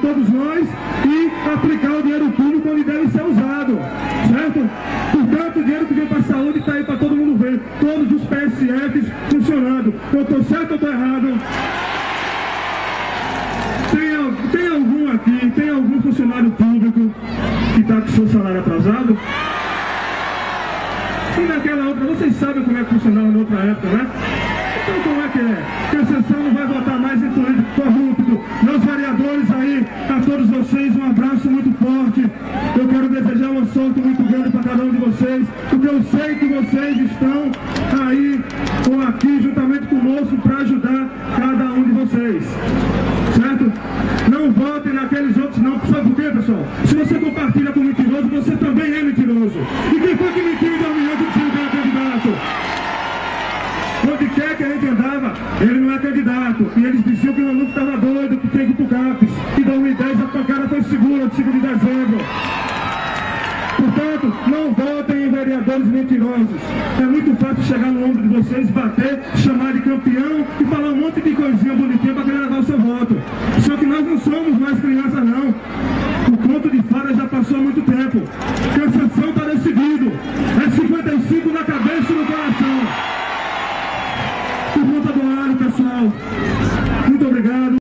todos nós e aplicar o dinheiro público onde deve ser usado, certo? Portanto, o dinheiro que vem para a saúde está aí para todo mundo ver, todos os PSFs funcionando. Eu estou certo ou estou errado? Tem algum aqui, tem algum funcionário público que está com seu salário atrasado? E naquela outra, vocês sabem como é que funcionava na outra época, né? Então como é que é? Cassação não vai votar mais em político corrupto. Meus vereadores aí, a todos vocês, um abraço muito forte. Eu quero desejar uma sorte muito grande para cada um de vocês, porque eu sei que vocês estão aí ou aqui juntamente conosco para ajudar cada um de vocês, certo? Não votem naqueles outros não, sabe por quê, pessoal? Se você compartilha com mentiroso, você também é mentiroso. E quem foi que mentiu em 2008 que você não era candidato? Onde quer que a gente andava, ele não é candidato. E eles diziam que o Maluco estava doido, que tinha que ir pro CAPES. Em 2010 a pancada foi segura, de 5 de dezembro. Portanto, não votem em vereadores mentirosos. É muito fácil chegar no ombro de vocês, bater, chamar de campeão e falar um monte de coisinha bonitinha para querer levar o seu voto. Só que nós não somos mais crianças, não. O conto de fada já passou há muito tempo. Cassação está decidido. É 55 na cabeça e no coração. Por conta do horário, pessoal. Muito obrigado.